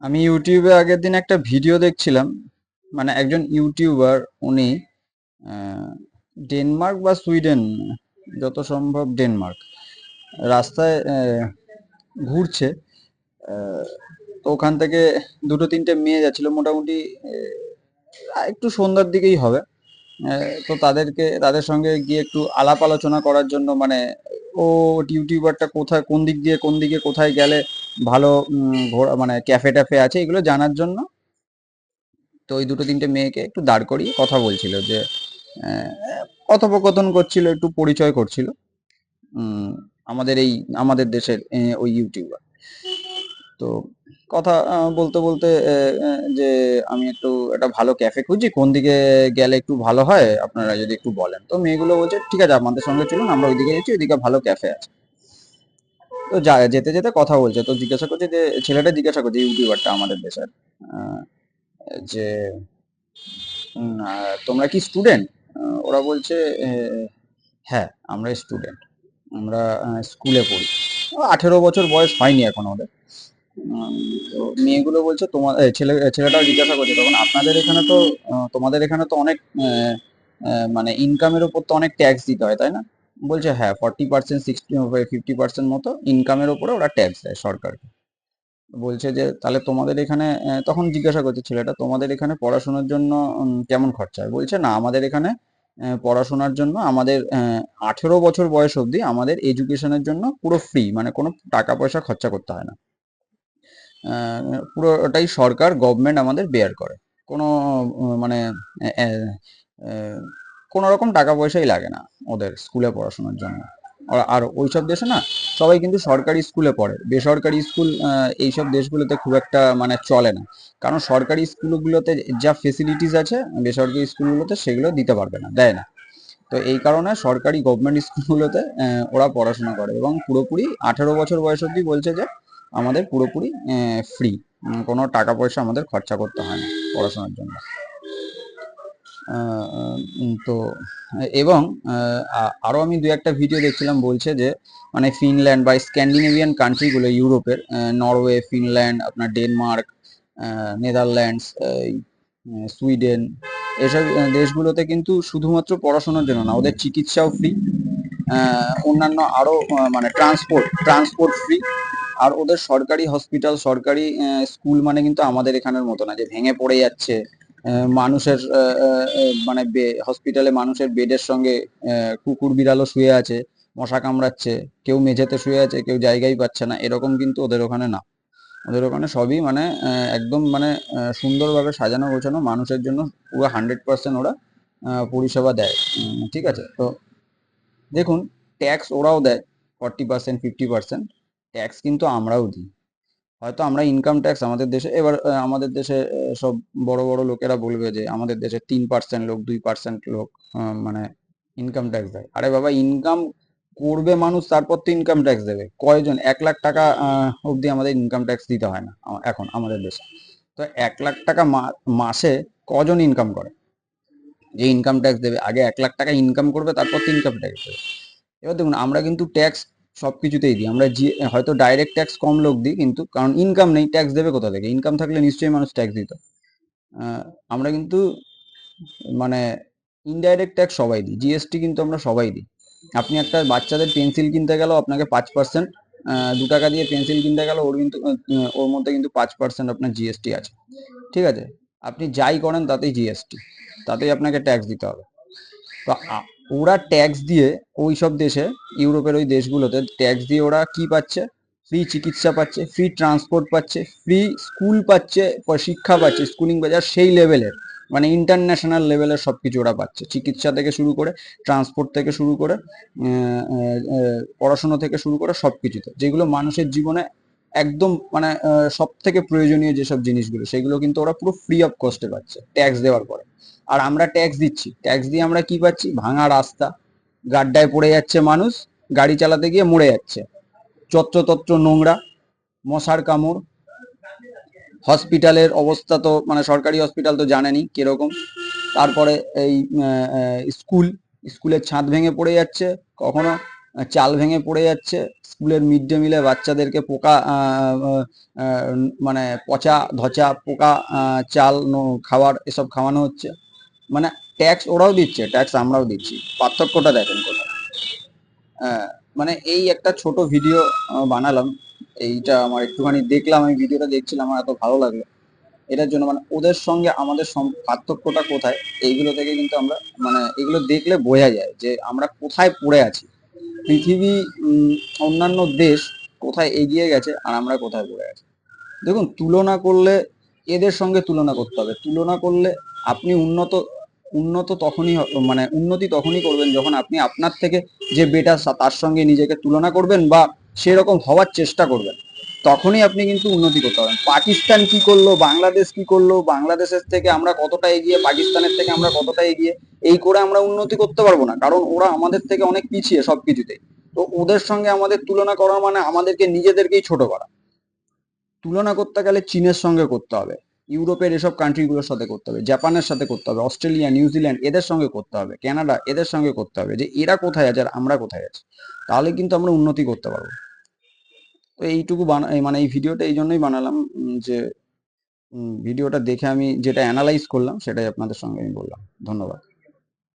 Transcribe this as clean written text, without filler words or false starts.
আমি ইউটিউবে আগের দিন একটা ভিডিও দেখছিলাম। মানে একজন ইউটিউবার, উনি আহ, ডেনমার্ক বা সুইডেন, যত সম্ভব ডেনমার্ক, রাস্তায় ঘুরছে। আহ, তো ওখান থেকে দুটো তিনটে মেয়ে যাচ্ছিল, মোটামুটি একটু সন্ধ্যার দিকেই হবে। তো তাদের সঙ্গে গিয়ে একটু আলাপ আলোচনা করার জন্য, মানে ও ইউটিউবারটা কোথায়, কোন দিক দিয়ে কোন দিকে কোথায় গেলে ভালো মানে ক্যাফে ট্যাফে আছে, এগুলো জানার জন্য। তো ওই দুটো তিনটে মেয়েকে একটু দাঁড় করিয়ে কথা বলছিল, যে আহ, কথোপকথন করছিল, একটু পরিচয় করছিল। উম, আমাদের দেশের ওই ইউটিউবার। তো কথা বলতে বলতে যে আমি একটু একটা ভালো ক্যাফে খুঁজছি, কোন দিকে গেলে একটু ভালো হয়, আপনারা যদি একটু বলেন। তো মেয়েগুলো বলছে ঠিক আছে, আমাদের সঙ্গে চলুন, আমরা ওইদিকে যাচ্ছি, ওইদিকে ভালো ক্যাফে আছে। তো যেতে যেতে কথা বলছে, তো জিজ্ঞাসা করছে, যে ছেলেটা জিজ্ঞাসা করছে, ইউটিউবারটা আমাদের দেশের, আহ, যে তোমরা কি স্টুডেন্ট? ওরা বলছে হ্যাঁ, আমরা স্টুডেন্ট, আমরা স্কুলে পড়ি। 18 বছর বয়স হয়নি এখন ওদের। উম, তো মেয়েগুলো বলছে, ছেলেটাও জিজ্ঞাসা করছে তখন, আপনাদের এখানে তো তোমাদের এখানে তো অনেক মানে ইনকামের ওপর তো অনেক ট্যাক্স দিতে হয়, তাই না? বলছে হ্যাঁ, 40%, 50% মতো ইনকামের ওপরে ওরা ট্যাক্স দেয় সরকারকে। বলছে যে তাহলে তোমাদের এখানে, তখন জিজ্ঞাসা করছে ছেলেটা, তোমাদের এখানে পড়াশোনার জন্য কেমন খরচা হয়? বলছে না, আমাদের এখানে পড়াশোনার জন্য আমাদের 18 বছর বয়স অবধি আমাদের এডুকেশনের জন্য পুরো ফ্রি, মানে কোনো টাকা পয়সা খরচা করতে হয় না। পুরোটাই সরকার, গভর্নমেন্ট আমাদের বেয়ার করে। কোনো মানে আহ, আহ, কোনো রকম টাকা পয়সাই লাগে না ওদের স্কুলে পড়াশোনার জন্য। আর ওইসব দেশে না, সবাই কিন্তু সরকারি স্কুলে পড়ে, বেসরকারি স্কুল এইসব দেশগুলোতে খুব একটা মানে চলে না। কারণ সরকারি স্কুলগুলোতে যা ফেসিলিটিস আছে, বেসরকারি স্কুলগুলোতে সেগুলো দিতে পারবে না, দেয় না। তো এই কারণে সরকারি গভর্নমেন্ট স্কুলগুলোতে ওরা পড়াশোনা করে, এবং পুরোপুরি 18 বছর বয়স অবধি বলছে যে আমাদের পুরোপুরি ফ্রি, কোনো টাকা পয়সা আমাদের খরচা করতে হয় না পড়াশোনার জন্য। তো এবং আরো আমি দু একটা ভিডিও দেখছিলাম, বলছে যে মানে ফিনল্যান্ড বা স্ক্যান্ডিনেভিয়ান কান্ট্রিগুলো, ইউরোপের নরওয়ে, ফিনল্যান্ড, আপনার ডেনমার্ক, নেদারল্যান্ডস, সুইডেন, এসব দেশগুলোতে কিন্তু শুধুমাত্র পড়াশোনার জন্য না, ওদের চিকিৎসাও ফ্রি, অন্যান্য আরো মানে ট্রান্সপোর্ট ফ্রি। আর ওদের সরকারি হসপিটাল, সরকারি স্কুল, মানে কিন্তু আমাদের এখানের মতো না যে ভেঙে পড়ে যাচ্ছে। মানুষের মানে হসপিটালে মানুষের বেডের সঙ্গে কুকুর বিড়ালও শুয়ে আছে, মশা কামড়াচ্ছে, কেউ মেঝেতে শুয়ে আছে, কেউ জায়গাই পাচ্ছে না, এরকম কিন্তু ওদের ওখানে না। ওদের ওখানে সবই মানে একদম মানে সুন্দরভাবে সাজানো গোছানো, মানুষের জন্য পুরো 100% ওরা পরিষেবা দেয়। ঠিক আছে? তো দেখুন, ট্যাক্স ওরাও দেয় 40%, 50%। ট্যাক্স কিন্তু আমরাও দিই। হয়তো আমরা ইনকাম ট্যাক্স আমাদের দেশে, এবার আমাদের দেশে সব বড় বড় লোকেরা বলবে যে আমাদের দেশে 3% লোক, 2% লোক মানে ইনকাম ট্যাক্স দেয়। আরে বাবা, ইনকাম করবে মানুষ, তারপর তো ইনকাম ট্যাক্স দেবে। কয়জন 1 লাখ টাকা অবধি আমাদের ইনকাম ট্যাক্স দিতে হয় না এখন আমাদের দেশে। তো 1 লাখ টাকা মাসে কজন ইনকাম করে যে ইনকাম ট্যাক্স দেবে? আগে 1 লাখ টাকা ইনকাম করবে, তারপর তো ইনকাম ট্যাক্স দেবে। এবার দেখুন, আমরা কিন্তু ট্যাক্স সবকিছুতেই দিই। আমরা হয়তো ডাইরেক্ট ট্যাক্স কম লোক দিই, কিন্তু কারণ ইনকাম নেই, ট্যাক্স দেবে কোথা থেকে? ইনকাম থাকলে নিশ্চয়ই মানুষ ট্যাক্স দিত। আহ, আমরা কিন্তু মানে ইনডাইরেক্ট ট্যাক্স সবাই দিই, জিএসটি কিন্তু আমরা সবাই দিই। আপনি একটা বাচ্চাদের পেন্সিল কিনতে গেলেও আপনাকে 5%, 2 টাকা দিয়ে পেন্সিল কিনতে গেলে ওর কিন্তু ওর মধ্যে কিন্তু 5% আপনার জিএসটি আছে। ঠিক আছে? আপনি যাই করেন তাতেই জিএসটি, তাতেই আপনাকে ট্যাক্স দিতে হবে। তো ওরা ট্যাক্স দিয়ে, ওই সব দেশে, ইউরোপের ওই দেশগুলোতে ট্যাক্স দিয়ে ওরা কি পাচ্ছে? ফ্রি চিকিৎসা পাচ্ছে, ফ্রি ট্রান্সপোর্ট পাচ্ছে, ফ্রি স্কুল পাচ্ছে, শিক্ষা পাচ্ছে, স্কুলিং বাজার সেই লেভেলের, মানে ইন্টারন্যাশনাল লেভেলের সবকিছু ওরা পাচ্ছে, চিকিৎসা থেকে শুরু করে, ট্রান্সপোর্ট থেকে শুরু করে, পড়াশোনা থেকে শুরু করে, সবকিছুতে, যেগুলো মানুষের জীবনে একদম মানে সব থেকে প্রয়োজনীয় যেসব জিনিসগুলো, সেগুলো কিন্তু ওরা পুরো ফ্রি অফ কস্টে পাচ্ছে ট্যাক্স দেওয়ার পরে। আর আমরা ট্যাক্স দিচ্ছি, ট্যাক্স দিয়ে আমরা কি পাচ্ছি? ভাঙা রাস্তা, গাড্ডায় পড়ে যাচ্ছে মানুষ, গাড়ি চালাতে গিয়ে মরে যাচ্ছে, যত্রতত্র নোংরা, মশার কামড়, হসপিটালের অবস্থা তো মানে সরকারি হসপিটাল তো জানেনই কিরকম। তারপরে এই স্কুলের ছাদ ভেঙে পড়ে যাচ্ছে, কখনো চাল ভেঙে পড়ে যাচ্ছে, স্কুলের মিড ডে মিলে বাচ্চাদেরকে পোকা মানে পচা ধচা পোকা চাল খাবার এসব খাওয়ানো হচ্ছে। মানে ট্যাক্স ওরাও দিচ্ছে, ট্যাক্স আমরাও দিচ্ছি, পার্থক্যটা দেখেন কোথায়। মানে এই একটা ছোট ভিডিও বানালাম, এইটা আমার একটুখানি দেখলাম, আমি ভিডিওটা দেখছিলাম, আমার এত ভালো লাগলো এটার জন্য। মানে ওদের সঙ্গে আমাদের পার্থক্যটা কোথায়, এইগুলো থেকে কিন্তু আমরা মানে এগুলো দেখলে বোঝা যায় যে আমরা কোথায় পড়ে আছি। পৃথিবী অন্যান্য দেশ কোথায় এগিয়ে গেছে আর আমরা কোথায় পড়ে আছি। দেখুন, তুলনা করলে এদের সঙ্গে তুলনা করতে হবে। তুলনা করলে আপনি উন্নত তখনই মানে উন্নতি তখনই করবেন যখন আপনি আপনার থেকে যে বেটার তার সঙ্গে নিজেকে তুলনা করবেন বা সেরকম হওয়ার চেষ্টা করবেন। তখনই আপনি কিন্তু উন্নতি করতে পারবেন। পাকিস্তান কি করলো, বাংলাদেশ কি করলো, বাংলাদেশের থেকে আমরা কতটা এগিয়ে, পাকিস্তানের থেকে আমরা কতটা এগিয়ে, এই করে আমরা উন্নতি করতে পারবো না, কারণ ওরা আমাদের থেকে অনেক পিছিয়ে সবকিছুতেই। তো ওদের সঙ্গে আমাদের তুলনা করা মানে আমাদেরকে নিজেদেরকেই ছোট করা। তুলনা করতে গেলে চীনের সঙ্গে করতে হবে, ইউরোপের এসব কান্ট্রিগুলোর সাথে করতে হবে, জাপানের সাথে করতে হবে, অস্ট্রেলিয়া, নিউজিল্যান্ড এদের সঙ্গে করতে হবে, কানাডা এদের সঙ্গে করতে হবে, যে এরা কোথায় আছে আর আমরা কোথায় আছি। তাহলে কিন্তু আমরা উন্নতি করতে পারবো। তো এইটুকু মানে এই ভিডিওটা এই জন্যই বানালাম, যে ভিডিওটা দেখে আমি যেটা অ্যানালাইজ করলাম সেটাই আপনাদের সঙ্গে আমি বললাম। ধন্যবাদ।